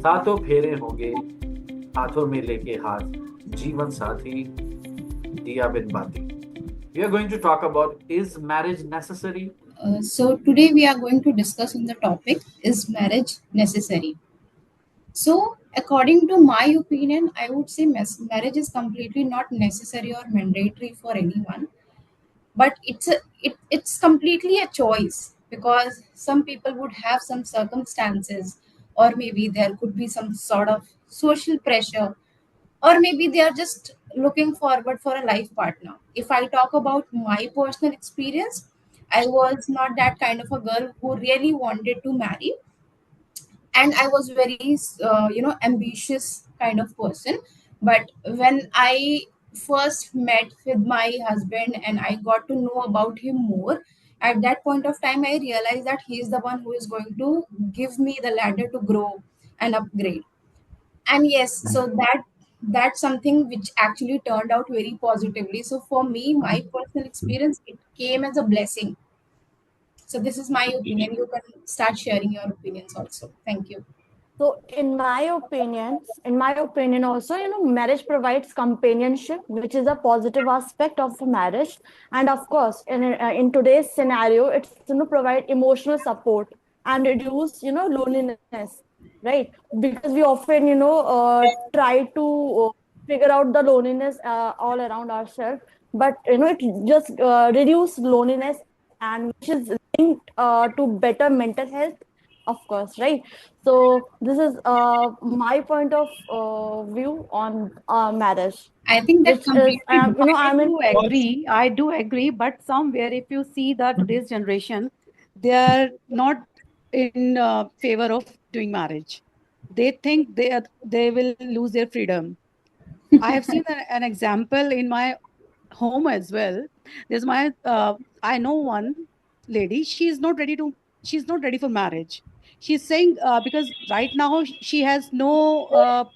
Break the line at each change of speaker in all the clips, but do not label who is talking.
सातों फेरे होंगे हाथों में लेके हाथ, जीवन साथी दिया बिन बाती. We are going to talk about, is marriage necessary?
So today we are going to discuss on the topic, is marriage necessary? So according to my opinion, I would say marriage is completely not necessary or mandatory for anyone, but it's completely a choice, because some people would have some circumstances, or maybe there could be some sort of social pressure, or maybe they are just looking forward for a life partner. If I talk about my personal experience, I was not that kind of a girl who really wanted to marry, and I was very ambitious kind of person. But when I first met with my husband and I got to know about him more, at that point of time I realized that he is the one who is going to give me the ladder to grow and upgrade. And yes, so that's something which actually turned out very positively. So for me, my personal experience, it came as a blessing. So this is my opinion. You can start sharing your opinions also. Thank you.
So in my opinion also, marriage provides companionship, which is a positive aspect of the marriage. And of course, in today's scenario, it's provide emotional support and reduce loneliness, right? Because we often try to figure out the loneliness all around ourselves, but it just reduce loneliness, and which is linked to better mental health, of course, right? So this is my point of view on marriage,
I think that
which is
completely
I'm in.
I do agree, but somewhere if you see the today's generation, they are not in favor of doing marriage. They think they will lose their freedom. I have seen an example in my home as well. There's my I know one lady. She's not ready for marriage. She's saying because right now she has no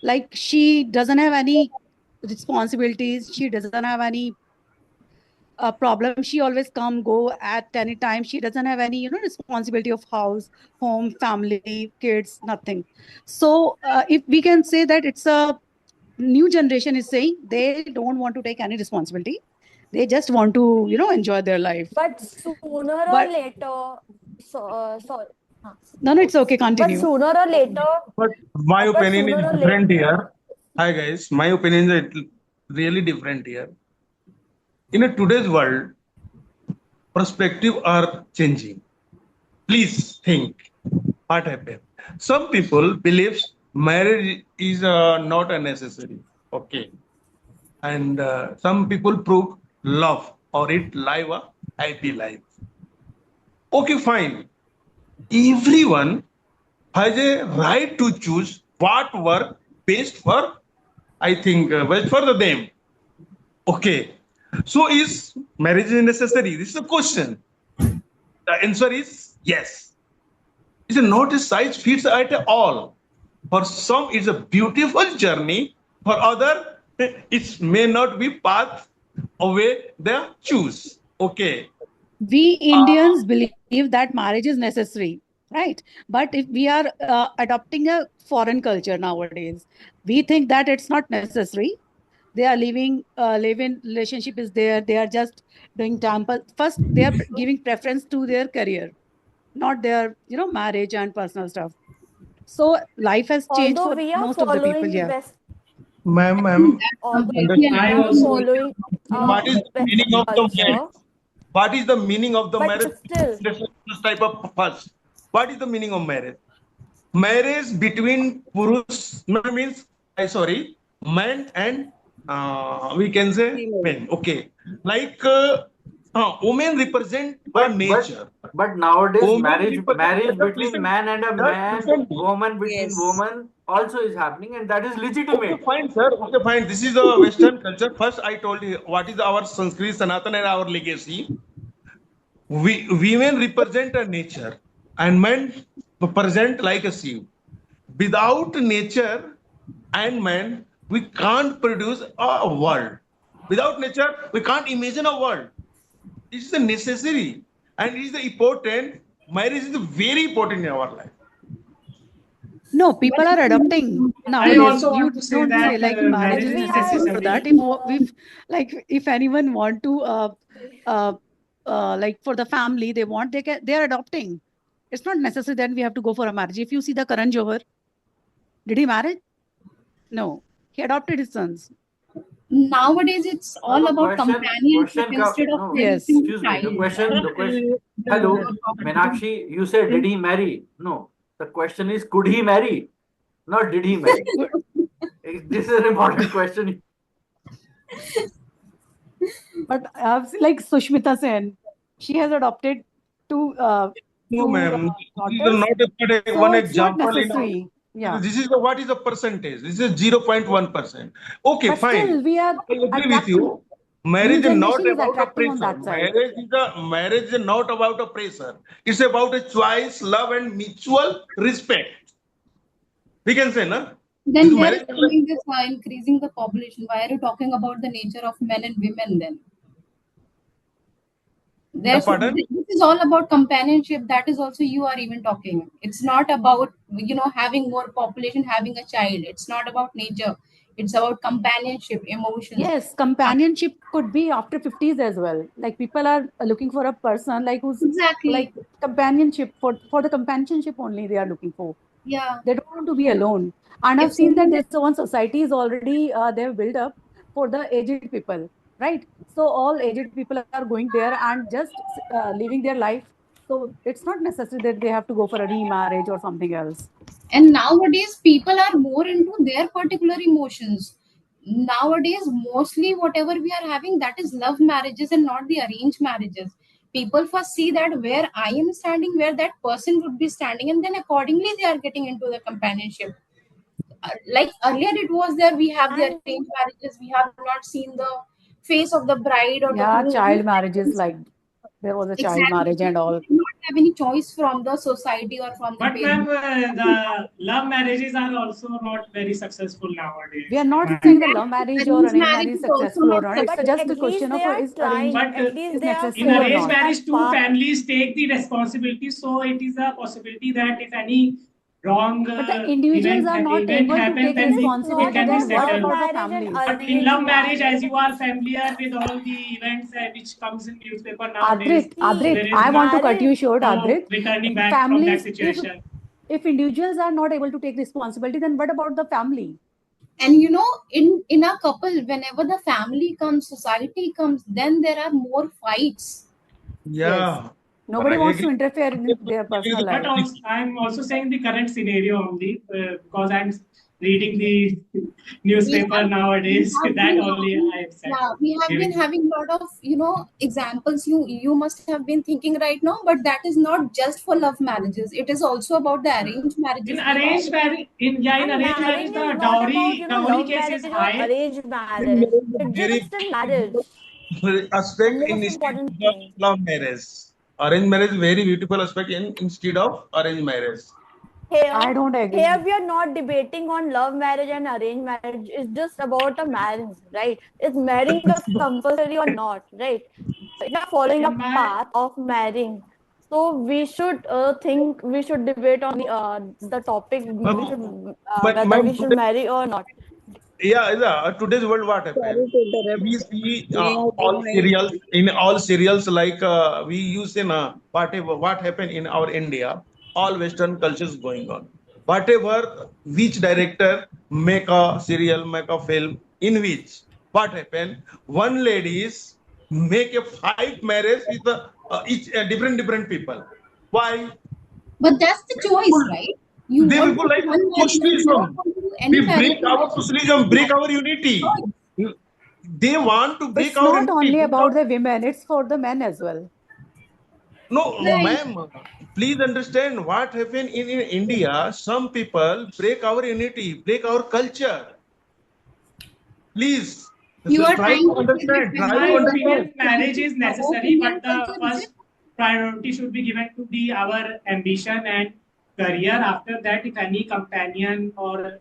like she doesn't have any responsibilities. She doesn't have any problem. She always come go at any time. She doesn't have any responsibility of house, home, family, kids, nothing. So if we can say that it's a new generation is saying they don't want to take any responsibility. They just want to enjoy their life.
But sooner or
But
later, sorry.
no, it's okay,
But
continue.
sooner or later,
But my
but
opinion
sooner
is
or later,
different here. Hi guys, my opinion is really different here. In a today's world, perspective are changing. Please think what happened. Some people believes marriage is not a necessary. Okay, and some people prove love or it live a happy life. Okay, fine. Everyone has a right to choose what work best for, I think, best for them. Okay. So is marriage necessary? This is a question. The answer is yes. It's not a size fits at all. For some, it's a beautiful journey. For other, it may not be path away they choose. Okay.
We Indians believe that marriage is necessary, right? But if we are adopting a foreign culture nowadays, we think that it's not necessary. They are living live-in relationship is there. They are just doing time. But first, they are giving preference to their career, not their marriage and personal stuff. So life has changed
although
for
we are
most of the people.
following
Yeah.
West,
Ma'am,
completely
we
understand.
I
are
also
following
What is the
Western
meaning of the marriage?
culture,
What is the meaning of the
but
marriage?
still,
This type of first. What is the meaning of marriage? Marriage between Purush means I sorry, man and we can say men. Okay, like women represent a
But but
nature.
but nowadays
Women
marriage
represent.
between man and a
Just
man,
listen.
woman between
Yes.
woman also is happening, and that is
Okay,
legitimate.
fine, sir. Okay, fine. This is a Western culture. First, I told you what is our Sanskrit, Sanatan, and our legacy. Women represent a nature, and men present like a sea. Without nature and man, we can't produce a world. Without nature, we can't imagine a world. It is a necessary and it is the important. Marriage is very important in our life.
No, people are adopting
I
nowadays.
also
You
want to say
don't say
that
like marriage is
we
necessary
have
for that. If anyone want to like for the family they want, they are adopting. It's not necessary that we have to go for a marriage. If you see the Karan Johar, did he marry? No, he adopted his sons.
Nowadays it's all about companionship instead of
no,
Yes.
raising a
excuse me. The
child.
question. Hello, Meenakshi. You said did he marry? No. The question is could he marry? Not did he marry. This is an important question.
But like Sushmita Sen, she has adopted two
No, ma'am. This is
daughters.
not a,
So
one
it's not
example.
necessary. Yeah.
This is what is the percentage? This is 0.1%. Okay,
But
fine.
still, we are
I agree with
attracting.
you. Marriage
New
is not
generation is
about a
attracting on
pressure.
that side.
Marriage is not about a pressure. It's about a choice, love, and mutual respect. We can say, na?
Then where is
Marriage is
coming this increasing the population? Why are you talking about the nature of men and women then?
pardon?
This is all about companionship. That is also you are even talking. It's not about having more population, having a child. It's not about nature. It's about companionship, emotions.
Yes, companionship could be after 50s as well. Like people are looking for a person like who's
Exactly.
like companionship for the companionship only they are looking for.
Yeah.
They don't want to be alone. And I've
If
seen that
someone-
there's one society is already they've built up for the aged people, right? So all aged people are going there and just living their life. So it's not necessary that they have to go for a remarriage or something else.
And nowadays people are more into their particular emotions. Nowadays mostly whatever we are having, that is love marriages and not the arranged marriages. People first see that where I am standing, where that person would be standing, and then accordingly they are getting into the companionship. Like earlier it was there, we have the
And
arranged marriages, we have not seen the face of the bride or the
Yeah,
groom.
child marriages, like there was a child
Exactly.
marriage and all.
We do not have any choice from the society or from the
But ma'am,
parents.
the love marriages are also not very successful nowadays.
We are not
Ma'am.
saying that love marriage or
Arranged
arranged
marriage
marriage is
is also
successful or
not
not. It's
but
just
at
a
least
question of
they are
is
trying.
arranged
But
At least
is
they are
necessary
in
or
arranged
not.
following
marriage,
that
two
path.
families take the responsibility. So it is a possibility that if any wrong
But the individuals are not
event
able to
happens,
take
then
It is
it
not
responsibility.
can be
about
Then what
love
settled.
about the
marriage and
families?
But in
arranged
love marriage, as you are
marriage.
familiar with all the events which comes in newspaper nowadays,
Adrit,
there is
I want to cut you
Marriage.
short,
no
Adrit.
returning back from that
Families,
situation.
if individuals are not able to take responsibility, then what about the family?
And in a couple, whenever the family comes, society comes, then there are more fights.
Yes.
Yeah.
Nobody
I
wants to
agree.
interfere in their personal
But
life.
also, I'm also saying the current scenario only because I'm reading the
we
newspaper
have, we
nowadays.
have
That
been
only
having,
I've said.
yeah, we have been
Giving.
having a lot of examples. You must have been thinking right now, but that is not just for love marriages, it is also about the arranged
In
marriages we have.
arranged marriage, in
And
arranged marriage,
marrying
the
is not about,
dowry
love
case is
marriage or
high.
arranged marriage. It's
Very
just a marriage. The
aspect in
most
instead
important
of
thing.
love marriage. Arranged marriage very beautiful aspect in instead of arranged marriage.
I
Here,
don't agree.
here we are not debating on love marriage and arranged marriage. It's just about a marriage, right? Is marrying a compulsory or not, right? So if you are following a
In my
path of marrying, so we should think, we should debate on the topic.
But
We should
my
whether we should marry or not.
yeah, today's world what happened?
Sorry to interrupt.
We see
May I give
all
my
serials in all serials like we use in whatever what happened in our India, all Western cultures going on. Whatever which director make a serial, make a film in which what happened? One ladies make a 5 marriage with each different people. Why?
But that's the choice, right? You
They
want
will
to
go
do
like
one marriage, you do not
socialism.
want to do
We
any marriage.
break our socialism, break our unity.
Choice.
They want to break
It's
our
not
unity.
only about the women, it's for the men as well.
No,
Right.
ma'am, please understand what happened in India. Some people break our unity, break our culture. Please
You are
try
trying
to
to say that
understand.
in
Try
my
to
whenever the
understand.
opinion,
culture
marriage
is
is
about
necessary,
Indian
but the
culture, is it?
first priority should be given to the our ambition and career. After that, if any companion or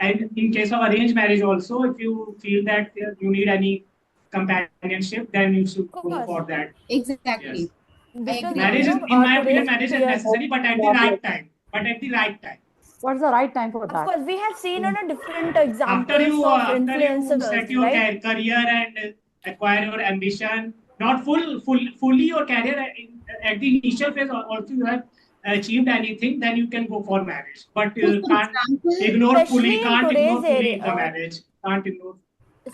and in case of arranged marriage also, if you feel that you need any companionship, then you should
Of
go
course,
for that.
Exactly.
Yes,
I
because
agree with
marriage is,
you.
in my opinion,
today's
marriage is
peer,
necessary, but at the right time. But at the right time.
What's the right time for
Of
that?
course, we have seen on a different examples
after you
of
set
influencers,
your
right?
career and acquire your ambition, not fully your career at the initial phase, also you have achieved anything, then you can go for marriage. But
So, for
can't
example,
Especially in
can't
today's
ignore fully
area,
the marriage. Can't ignore.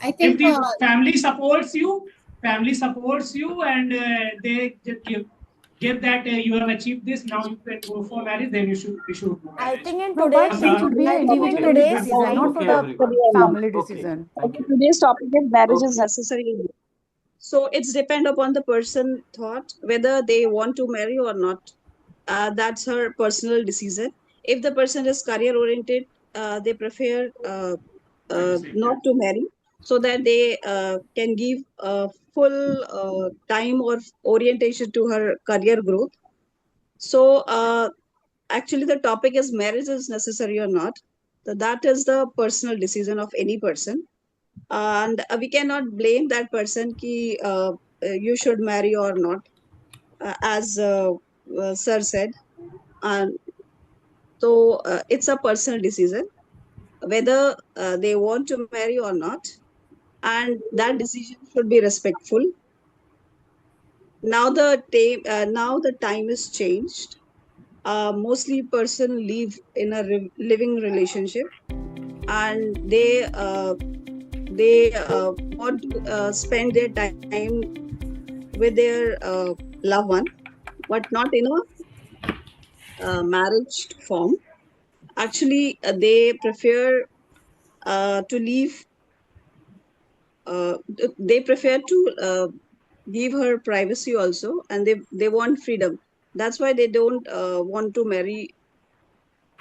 I
If
think
the family supports you and they just give that you have achieved this, now you can go for marriage, then you should do
I
marriage.
think in
No, but
today's,
it should be
I
an
think in
individual
today's
decision,
time,
not for
Okay,
the
everyone.
family
Okay,
decision.
thank you.
Today's topic is marriage is
Okay.
necessary. So it's depend upon the person thought whether they want to marry or not. That's her personal decision. If the person is career oriented, they prefer not to marry so that they can give full time or orientation to her career growth. So actually, the topic is marriage is necessary or not. So that is the personal decision of any person, and we cannot blame that person ki you should marry or not, as sir said. And so it's a personal decision whether they want to marry or not, and that decision should be respectful. Now the time is changed. Mostly person live in a living relationship, and they want to spend their time with their loved one, but not in a marriage form. Actually, they prefer to leave. They prefer to give her privacy also, and they want freedom. That's why they don't want to marry.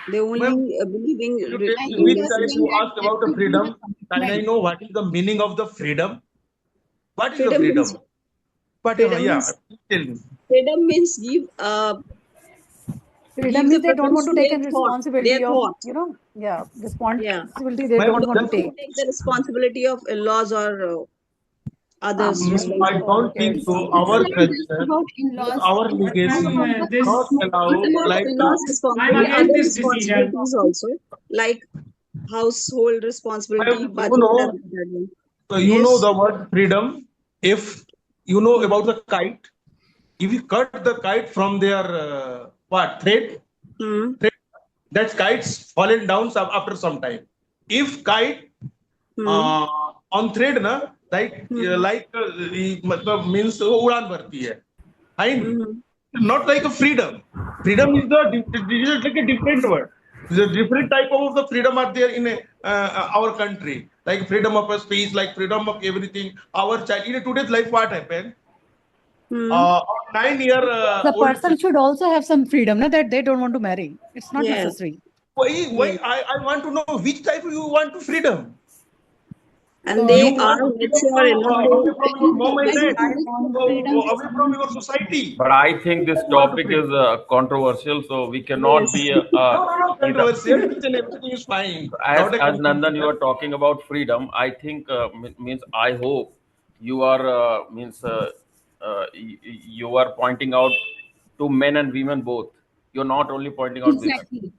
They only
Ma'am,
believe in
you tell
I
me
think
which
you are
type
saying
you
that
asked
there
about the
should be
freedom.
a
Can I
commitment.
know what is the meaning of the freedom? What is the
freedom means
freedom? But
freedom
yeah,
means
tell me.
freedom means
Freedom
give the
means they don't
preference
want to
to
take a
their
responsibility of,
thought. Yeah,
responsibility they
Ma'am,
don't
don't
want to
just
take.
take the responsibility of in-laws or others'
I
responsibility.
don't
Okay.
think so.
It's
Our
not just
culture,
about in-laws.
our
It's
But
all
legacy
about
ma'am,
the
not
this
allow
It's not
like
in-laws'
I'm
responsibility,
against
other
this decision.
responsibilities also, like household responsibility,
ma'am,
budget, and that one.
you know
Yes.
the word freedom. If you know about the kite, if you cut the kite from their thread,
Hmm.
that kite's fallen down after some time. If kite
Hmm.
on thread ना
Hmm.
मतलब means वो उड़ान भरती है नहीं?
Hmm.
Not like a freedom. Freedom is like a different word. The different type of the freedom are there in our country, like freedom of a speech, like freedom of everything. Our child in today's life, what happened?
Hmm.
9 year
The
old
person should also have some freedom, no, that they don't want to marry. It's not
Yes.
necessary.
Why
Yes.
I want to know which type you want to freedom.
And
So
they
You
are
want to freedom
mature enough to.
away from your mom and
I
dad,
don't think freedom is
away from your society.
But I think this
You want to
topic
freedom.
is controversial, so we cannot
Yes.
be
No,
either.
controversial. Each and everything is fine.
As
Not a
Nandan, you
controversial.
are talking about freedom. I think means I hope you are you are pointing out to men and women both. You're not only pointing out women.
exactly.